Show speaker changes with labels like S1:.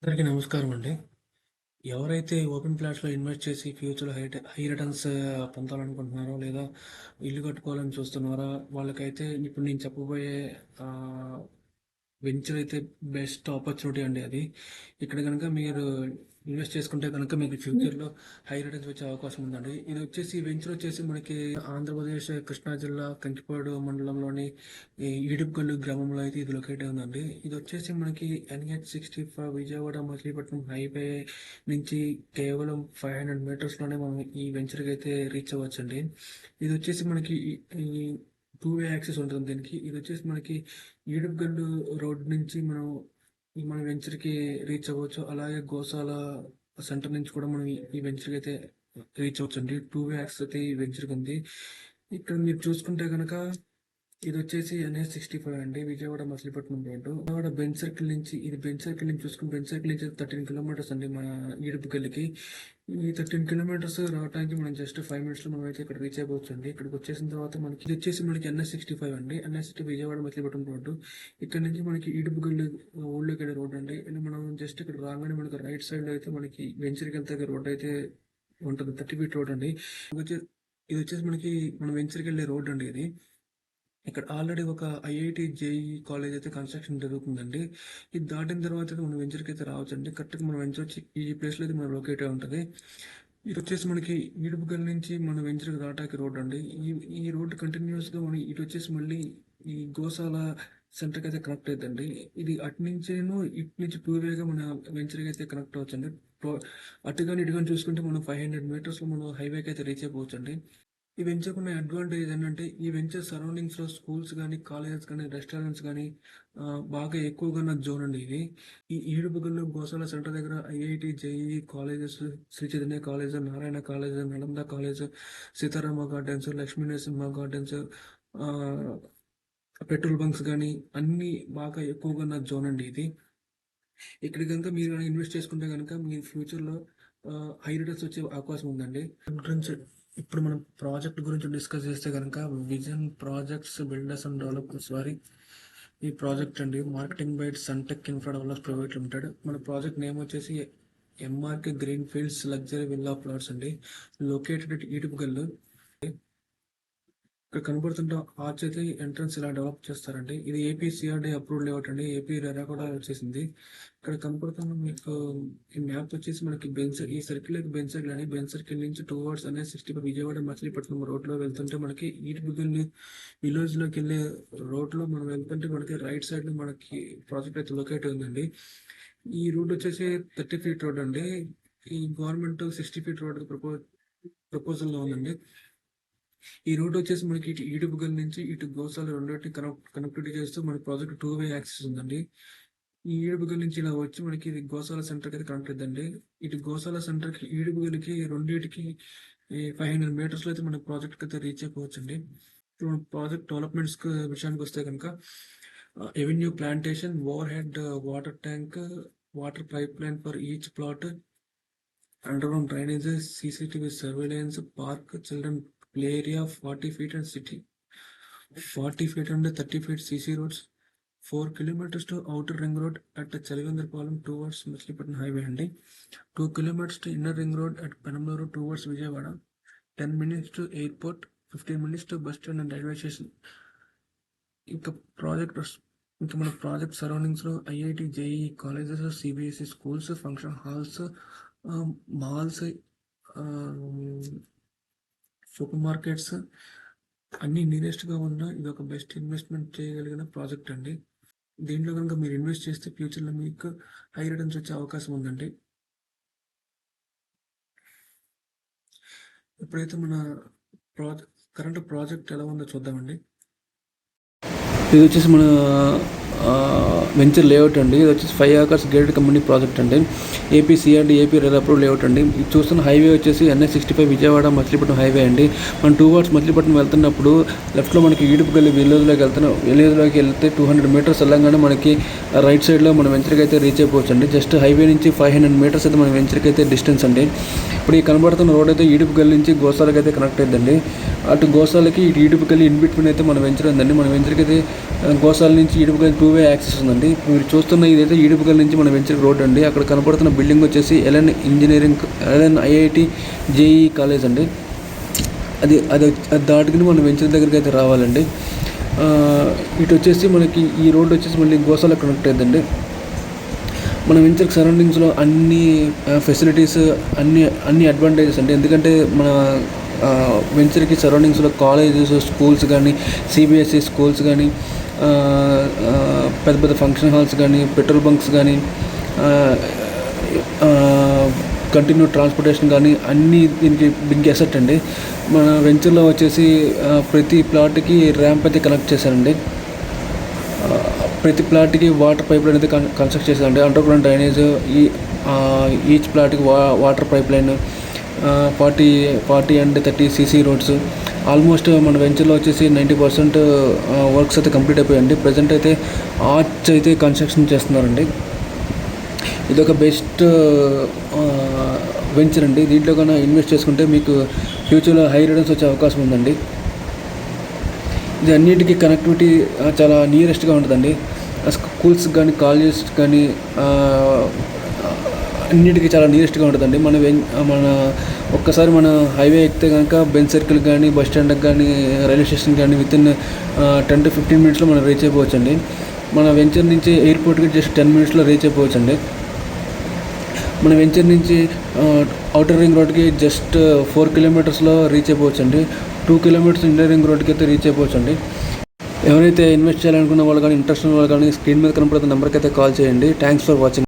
S1: అందరికీ నమస్కారం అండి. ఎవరైతే ఓపెన్ ప్లాట్స్‌లో ఇన్వెస్ట్ చేసి ఫ్యూచర్‌లో హై రిటర్న్స్ పొందాలనుకుంటున్నారో, లేదా ఇల్లు కట్టుకోవాలని చూస్తున్నారో, వాళ్ళకైతే ఇప్పుడు నేను చెప్పబోయే ఆహ్, వెంచర్ అయితే బెస్ట్ ఆపర్చునిటీ అండి అది. ఇక్కడ గనుక మీరు ఇన్వెస్ట్ చేసుకుంటే కనుక మీకు ఫ్యూచర్‌లో హై రిటర్న్స్ వచ్చే అవకాశం ఉందండి. ఈ వెంచర్ వచ్చేసి మనకి ఆంధ్రప్రదేశ్ కృష్ణా జిల్లా కంకిపాడు మండలంలోని ఈ ఈడుపుగల్లు గ్రామంలో అయితే ఇది లొకేట్ అయి ఉందండి. ఇది వచ్చేసి మనకి NH-65 విజయవాడ మచిలీపట్నం హైవే నుంచి కేవలం 500 మీటర్స్‌లోనే మనం ఈ వెంచర్‌కి అయితే రీచ్ అవ్వచ్చండి. ఇది వచ్చేసి మనకి ఈ టూ వే యాక్సెస్ ఉంటుంది దీనికి. ఇది వచ్చేసి మనకి ఈడుపుగల్లు రోడ్ నుంచి మన వెంచర్‌కి రీచ్ అవ్వచ్చు. అలాగే గోశాల సెంటర్ నుంచి కూడా మనం ఈ వెంచర్‌కి అయితే రీచ్ అవ్వచ్చండి. టూ వే యాక్సెస్ అయితే ఈ వెంచర్‌కి ఉంది. ఇక్కడ మీరు చూసుకుంటే గనక ఇదొచ్చేసి NH-65 అండి. Vijayawada Machilipatnam road. Vijayawada Benz circle నుంచి చూసుకుంటే బెంజ్ సర్కిల్ నుంచి 13 కిలోమీటర్స్ అండి మన ఈడుపుగల్లికి. ఈ 13 కిలోమీటర్స్ రావడానికి మనం జస్ట్ 5 మినిట్స్‌లో మనమైతే ఇక్కడ రీచ్ అయిపోవచ్చండి. ఇక్కడికి వచ్చేసిన తర్వాత ఇది వచ్చేసి మనకి NH-65 అండి. NH-65 Vijayawada Machilipatnam road. ఇక్కడ నుంచి మనకి ఈడుపుగల్లు ఊళ్ళోకి వెళ్ళే రోడ్ అండి. ఇది మనం జస్ట్ ఇక్కడ రాగానే మనకి రైట్ సైడ్‌లో అయితే మనకి వెంచర్‌కి వెళ్తే రోడ్ అయితే ఉంటుంది. 30 ఫీట్ రోడ్ అండి. ఇది వచ్చేసి మనకి మన వెంచర్‌కి వెళ్ళే రోడ్ అండి ఇది. ఇక్కడ ఆల్రెడీ ఒక ఐఐటి జేఈ కాలేజ్ అయితే కన్స్ట్రక్షన్ జరుగుతుందండి. ఇది దాటిన తర్వాత అయితే మనం వెంచర్కి అయితే రావచ్చండి. కరెక్ట్గా మన వెంచర్ వచ్చి ఈ ప్లేస్లో అయితే మనం లొకేట్ అయి ఉంటుంది. ఇది వచ్చేసి మనకి ఈడుపుగల్ నుంచి మన వెంచర్కి రావడానికి రోడ్ అండి. ఈ రోడ్ కంటిన్యూస్గా మనం ఇటు వచ్చేసి మళ్ళీ ఈ గోశాల సెంటర్కి అయితే కనెక్ట్ అవుతుందండి. ఇది ఇటు నుంచి టూ వేగా మన వెంచర్కి అయితే కనెక్ట్ అవ్వచ్చండి. అటుగాని చూసుకుంటే మనం 500 మీటర్స్లో మనం హైవేకి అయితే రీచ్ అయిపోవచ్చండి. ఈ వెంచర్‌కున్న అడ్వాంటేజ్ ఏంటంటే, ఈ వెంచర్ సరౌండింగ్స్‌లో స్కూల్స్ గానీ, కాలేజెస్ గానీ, రెస్టారెంట్స్ గానీ బాగా ఎక్కువగా ఉన్న జోన్ అండి ఇది. ఈ ఈడుపుగల్లు గోశాల సెంటర్ దగ్గర IIT, JEE colleges, Sri Chaitanya college, Narayana college, Nalanda college, Sitarama gardens, Lakshmi Narasimha gardens, ah, petrol bunks గానీ అన్నీ బాగా ఎక్కువగా ఉన్న జోన్ అండి ఇది. ఇక్కడ గనుక మీరు గాని ఇన్వెస్ట్ చేసుకుంటే గనుక మీ ఫ్యూచర్‌లో హై రిటర్న్స్ వచ్చే అవకాశం ఉందండి. గురించి ఇప్పుడు మనం ప్రాజెక్ట్ గురించి డిస్కస్ చేస్తే గనుక vision projects builders and developers వారి ఈ ప్రాజెక్ట్ అండి. Marketing by Suntech Infra developers private limited. మన ప్రాజెక్ట్ నేమ్ వచ్చేసి MRK green fields luxury villa plots అండి. Located at Edupugallu. ఇక్కడ కనబడుతుంటే ఆర్చ్ అయితే ఎంట్రన్స్ ఇలా డెవలప్ చేస్తారండి. ఇది ఏపీ సిఆర్డి అప్రూవ్డ్ లేఅవుట్ అండి. ఏపీ రెరా కూడా వచ్చేసింది. ఇక్కడ కనపడుతున్న మీకు ఈ మ్యాప్ వచ్చేసి మనకి ఈ సర్కిల్ బెంజ్ సర్కిల్ అని బెంజ్ సర్కిల్ నుంచి టువర్డ్స్ అనేది 65 విజయవాడ మచిలీపట్నం రోడ్ లో వెళ్తుంటే మనకి ఈటిబుగల్ని విలేజ్ లోకి వెళ్ళే రోడ్ లో మనం వెళ్తుంటే మనకి రైట్ సైడ్ లో మనకి ప్రాజెక్ట్ అయితే లొకేట్ ఉందండి. ఈ రోడ్ వచ్చేసి 30 ఫీట్ రోడ్ అండి. ఈ గవర్నమెంట్ 60 ఫీట్ రోడ్ ప్రపోజల్ లో ఉందండి. ఈ రోడ్ వచ్చేసి మనకి ఇటు ఈడుపుగల్ నుంచి ఇటు గోశాల రెండింటిని కనెక్టివిటీ చేస్తూ మన ప్రాజెక్ట్ టూ వే యాక్సెస్ ఉందండి. ఈ ఈడుపుగల్ నుంచి ఇలా వచ్చి మనకి ఇది గోశాల సెంటర్కి అయితే కనెక్ట్ అవుతుందండి. ఇటు గోశాల సెంటర్కి ఈడుపుగల్కి రెండింటికి 500 మీటర్స్లో అయితే మన ప్రాజెక్ట్కి అయితే రీచ్ అయిపోవచ్చండి. ఇప్పుడు ప్రాజెక్ట్ డెవలప్మెంట్స్ విషయానికి వస్తే కనుక avenue plantation, over head water tank, water pipe line for each plot, underground drainages, CCTV surveillance, park, children play area 40 feet and 40 feet and 30 feet CC roads, 4 kilometers to outer ring road at Chaligandarpalam towards Machilipatnam highway అండి. 2 kilometers to inner ring road at Penamluru towards Vijayawada, 10 minutes to airport, 15 minutes to bus stand and railway station. ఇంకా మన project surroundings లో IIT, JEE colleges, CBSE schools, function halls, malls, super markets అన్ని nearest గా ఉన్న ఇది ఒక best investment చేయగలిగిన project అండి. దీంట్లో కనుక మీరు ఇన్వెస్ట్ చేస్తే ఫ్యూచర్ లో మీకు హై రిటర్న్స్ వచ్చే అవకాశం ఉందండి. ఇప్పుడైతే మన కరెంట్ ప్రాజెక్ట్ ఎలా ఉందో చూద్దామండి. ఇది వచ్చేసి మన వెంచర్ లేఅవుట్ అండి. ఇది వచ్చేసి 5 acres గేటెడ్ కమ్యూనిటీ ప్రాజెక్ట్ అండి. AP CRD, AP RERA approved layout అండి. ఇది చూస్తున్న హైవే వచ్చేసి NH-65 విజయవాడ మచిలీపట్నం హైవే అండి. మనం టువర్డ్స్ మచిలీపట్నం వెళ్తున్నప్పుడు లెఫ్ట్లో మనకి ఈడుపుగల్లి విలేజ్లోకి వెళ్తే 200 మీటర్స్ వెళ్ళంగానే మనకి రైట్ సైడ్లో మన వెంచర్కి అయితే రీచ్ అయిపోవచ్చు అండి. జస్ట్ హైవే నుంచి 500 మీటర్స్ అయితే మన వెంచర్కి అయితే డిస్టెన్స్ అండి. ఇప్పుడు ఈ కనబడుతున్న రోడ్ అయితే ఈడుపుగల్లి నుంచి గోశాలకి అయితే కనెక్ట్ అయిందండి. అటు గోశాలకి ఇటు ఈడుపుగల్లి ఇన్ బిట్వీన్ అయితే మన వెంచర్ ఉందండి. మన వెంచర్కి అయితే గోశాల నుంచి ఈడుపుగల్లి టూ
S2: వే యాక్సెస్ ఉందండి. మీరు చూస్తున్న ఇదైతే ఈడుపుగల్ నుంచి మన వెంచర్ రోడ్ అండి. అక్కడ కనపడుతున్న బిల్డింగ్ వచ్చేసి ఎల్ఎన్ ఐఐటి జేఈ కాలేజ్ అండి. అది అది అది దాటుకుని మన వెంచర్ దగ్గరికి అయితే రావాలండి. ఇటు వచ్చేసి మనకి ఈ రోడ్ వచ్చేసి మళ్ళీ గోసాల కనెక్ట్ అయ్యిందండి. మన వెంచర్ సరౌండింగ్స్లో అన్ని ఫెసిలిటీస్ అన్ని అడ్వాంటేజెస్ అండి. ఎందుకంటే మన వెంచర్కి సరౌండింగ్స్లో కాలేజెస్, స్కూల్స్ కానీ, సిబిఎస్ఈ స్కూల్స్ కానీ, పెద్ద పెద్ద ఫంక్షన్ హాల్స్ కానీ, పెట్రోల్ బంక్స్ కానీ, కంటిన్యూ ట్రాన్స్పోర్టేషన్ కానీ అన్నీ దీనికి బిగ్ అసెట్ అండి. మన వెంచర్లో వచ్చేసి ప్రతి ప్లాట్కి ర్యాంప్ అయితే కనెక్ట్ చేశారండి. ప్రతి ప్లాట్కి వాటర్ పైప్ లైన్ అయితే కన్స్ట్రక్ట్ చేశారండి. అండర్ గ్రౌండ్ డ్రైనేజ్, ఈచ్ ప్లాట్కి water pipe line, 40 and 30 CC roads. Almost మన వెంచర్లో వచ్చేసి 90% వర్క్స్ అయితే కంప్లీట్ అయిపోయాయండి. ప్రజెంట్ అయితే ఆర్చ్ అయితే కన్స్ట్రక్షన్ చేస్తున్నారండి. ఇదొక బెస్ట్ వెంచర్ అండి. దీంట్లో కన్నా ఇన్వెస్ట్ చేసుకుంటే మీకు ఫ్యూచర్లో హై రిటర్న్స్ వచ్చే అవకాశం ఉందండి. ఇది అన్నిటికీ కనెక్టివిటీ చాలా నియరెస్ట్గా ఉంటుందండి. స్కూల్స్ కానీ, కాలేజెస్ కానీ అన్నిటికీ చాలా నియరెస్ట్గా ఉంటుందండి. మన ఒక్కసారి మన హైవే ఎక్కితే కనుక బెంజ్ సర్కిల్ కానీ, బస్ స్టాండ్కి కానీ, రైల్వే స్టేషన్ కానీ వితిన్ 10 to 15 minutesలో మనం రీచ్ అయిపోవచ్చండి. మన వెంచర్ నుంచి ఎయిర్పోర్ట్కి జస్ట్ 10 minutesలో రీచ్ అయిపోవచ్చండి. మన వెంచర్ నుంచి అవుటర్ రింగ్ రోడ్కి జస్ట్ 4 kilometers రీచ్ అయిపోవచ్చండి. 2 kilometers ఇంటర్ రింగ్ రోడ్కి అయితే రీచ్ అయిపోవచ్చండి. ఎవరైతే ఇన్వెస్ట్ చేయాలనుకున్న వాళ్ళు కానీ, ఇంట్రెస్ట్ ఉన్న వాళ్ళు కానీ స్క్రీన్ మీద కనపడుతున్న నెంబర్కి అయితే కాల్ చేయండి. Thanks for watching.